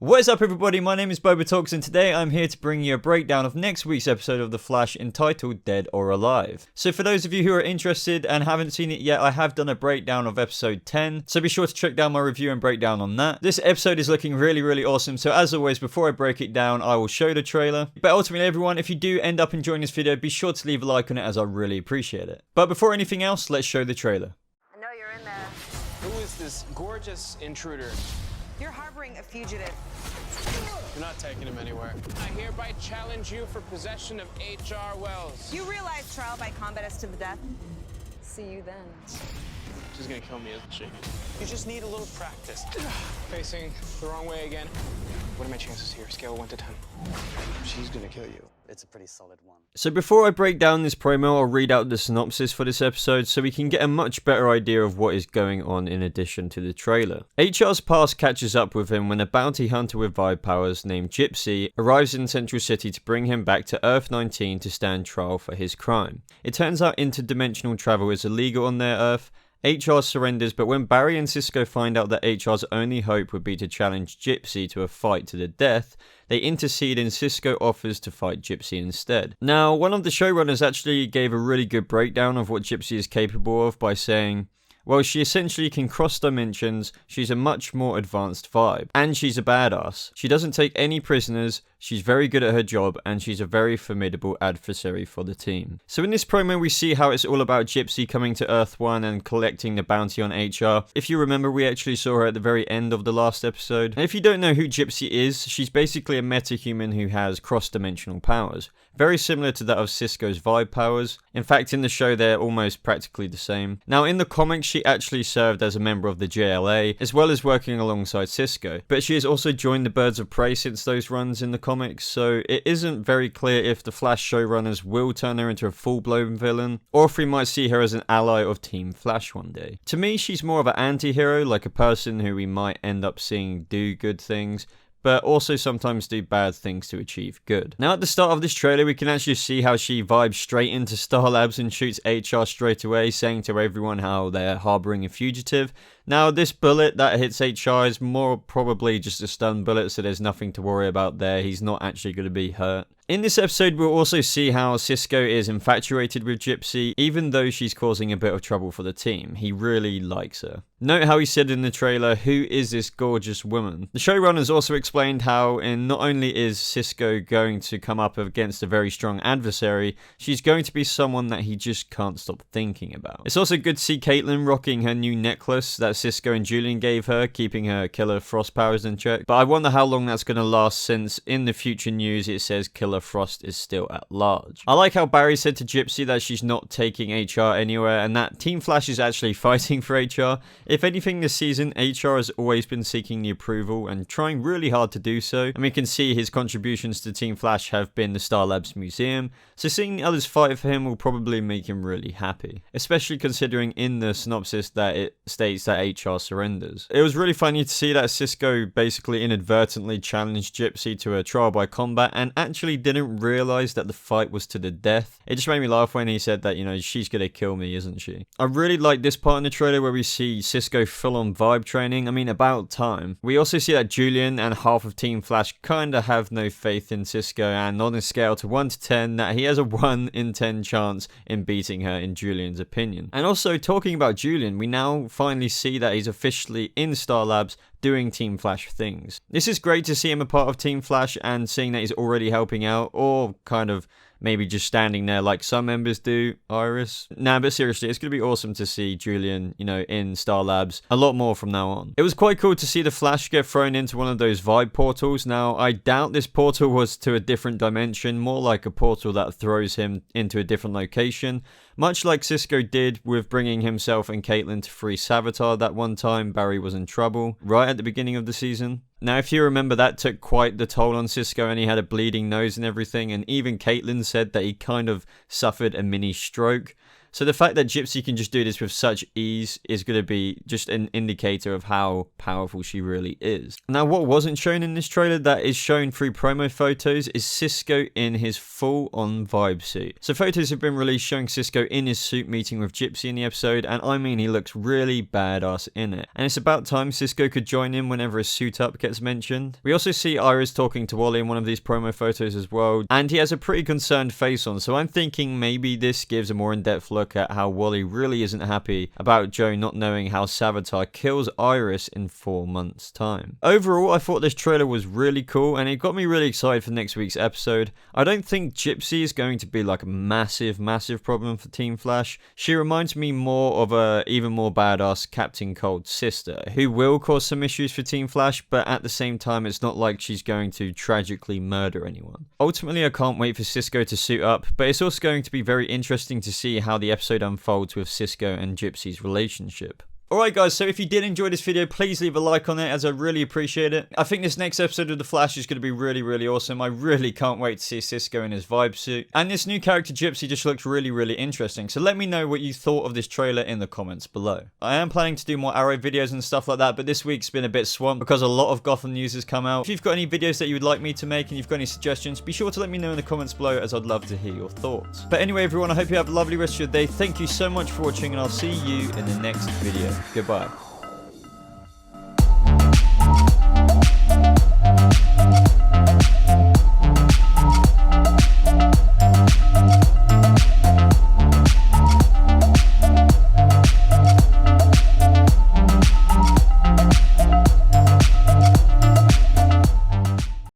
What is up everybody, my name is BobaTalks and today I'm here to bring you a breakdown of next week's episode of The Flash entitled Dead or Alive. So for those of you who are interested and haven't seen it yet, I have done a breakdown of episode 10, so be sure to check down my review and breakdown on that. This episode is looking really awesome, so as always before I break it down I will show the trailer. But ultimately everyone, if you do end up enjoying this video, be sure to leave a like on it as I really appreciate it. But before anything else, let's show the trailer. I know you're in there. Who is this gorgeous intruder? You're harboring a fugitive. You're not taking him anywhere. I hereby challenge you for possession of H.R. Wells. You realize trial by combat is to the death? See you then. She's gonna kill me, isn't she? You just need a little practice. Facing the wrong way again. What are my chances here? Scale 1 to 10. She's gonna kill you. It's a pretty solid one. So before I break down this promo, I'll read out the synopsis for this episode so we can get a much better idea of what is going on in addition to the trailer. HR's past catches up with him when a bounty hunter with vibe powers named Gypsy arrives in Central City to bring him back to Earth 19 to stand trial for his crime. It turns out interdimensional travel is illegal on their Earth. HR surrenders, but when Barry and Cisco find out that HR's only hope would be to challenge Gypsy to a fight to the death, they intercede and Cisco offers to fight Gypsy instead. Now, one of the showrunners actually gave a really good breakdown of what Gypsy is capable of by saying, well, she essentially can cross dimensions, she's a much more advanced vibe, and she's a badass. She doesn't take any prisoners, she's very good at her job, and she's a very formidable adversary for the team. So in this promo we see how it's all about Gypsy coming to Earth 1 and collecting the bounty on HR. If you remember, we actually saw her at the very end of the last episode. And if you don't know who Gypsy is, she's basically a metahuman who has cross-dimensional powers. Very similar to that of Cisco's vibe powers. In fact, in the show they're almost practically the same. Now in the comics she actually served as a member of the JLA, as well as working alongside Cisco. But she has also joined the Birds of Prey since those runs in the comics, so it isn't very clear if the Flash showrunners will turn her into a full-blown villain, or if we might see her as an ally of Team Flash one day. To me, she's more of an anti-hero, like a person who we might end up seeing do good things, but also sometimes do bad things to achieve good. Now at the start of this trailer we can actually see how she vibes straight into Star Labs and shoots HR straight away, saying to everyone how they're harboring a fugitive. Now this bullet that hits HR is more probably just a stun bullet, so there's nothing to worry about there. He's not actually going to be hurt. In this episode we'll also see how Cisco is infatuated with Gypsy, even though she's causing a bit of trouble for the team. He really likes her. Note how he said in the trailer, "Who is this gorgeous woman?" The showrunners also explained how not only is Cisco going to come up against a very strong adversary, she's going to be someone that he just can't stop thinking about. It's also good to see Caitlin rocking her new necklace that Cisco and Julian gave her, keeping her killer frost powers in check. But I wonder how long that's going to last, since in the future news it says Killer Frost is still at large. I like how Barry said to Gypsy that she's not taking HR anywhere and that Team Flash is actually fighting for HR. If anything this season, HR has always been seeking the approval and trying really hard to do so, and we can see his contributions to Team Flash have been the Star Labs Museum, so seeing the others fight for him will probably make him really happy, especially considering in the synopsis that it states that HR surrenders. It was really funny to see that Cisco basically inadvertently challenged Gypsy to a trial by combat and actually didn't realize that the fight was to the death. It just made me laugh when he said that, you know, she's gonna kill me, isn't she? I really like this part in the trailer where we see Cisco full-on vibe training. I mean, about time. We also see that Julian and half of Team Flash kinda have no faith in Cisco, and on a scale to 1 to 10 that he has a 1 in 10 chance in beating her in Julian's opinion. And also talking about Julian, we now finally see that he's officially in Star Labs doing Team Flash things. This is great to see him a part of Team Flash and seeing that he's already helping out, or kind of maybe just standing there like some members do, Iris. Nah, but seriously, it's going to be awesome to see Julian, you know, in Star Labs a lot more from now on. It was quite cool to see the Flash get thrown into one of those vibe portals. Now, I doubt this portal was to a different dimension, more like a portal that throws him into a different location, much like Cisco did with bringing himself and Caitlin to free Savitar that one time Barry was in trouble, right at the beginning of the season. Now, if you remember, that took quite the toll on Cisco and he had a bleeding nose and everything, and even Caitlin said that he kind of suffered a mini stroke. So the fact that Gypsy can just do this with such ease is going to be just an indicator of how powerful she really is. Now, what wasn't shown in this trailer that is shown through promo photos is Cisco in his full-on vibe suit. So photos have been released showing Cisco in his suit meeting with Gypsy in the episode, and I mean, he looks really badass in it. And it's about time Cisco could join in whenever a suit up gets mentioned. We also see Iris talking to Wally in one of these promo photos as well, and he has a pretty concerned face on, so I'm thinking maybe this gives a more in-depth look at how Wally really isn't happy about Joe not knowing how Savitar kills Iris in 4 months' time. Overall, I thought this trailer was really cool, and it got me really excited for next week's episode. I don't think Gypsy is going to be like a massive problem for Team Flash. She reminds me more of a even more badass Captain Cold's sister, who will cause some issues for Team Flash, but at the same time, it's not like she's going to tragically murder anyone. Ultimately, I can't wait for Cisco to suit up, but it's also going to be very interesting to see how the episode unfolds with Cisco and Gypsy's relationship. Alright guys, so if you did enjoy this video, please leave a like on it, as I really appreciate it. I think this next episode of The Flash is going to be really awesome. I really can't wait to see Cisco in his vibe suit. And this new character Gypsy just looks really interesting. So let me know what you thought of this trailer in the comments below. I am planning to do more Arrow videos and stuff like that, but this week's been a bit swamped because a lot of Gotham news has come out. If you've got any videos that you would like me to make and you've got any suggestions, be sure to let me know in the comments below, as I'd love to hear your thoughts. But anyway everyone, I hope you have a lovely rest of your day. Thank you so much for watching, and I'll see you in the next video. Goodbye.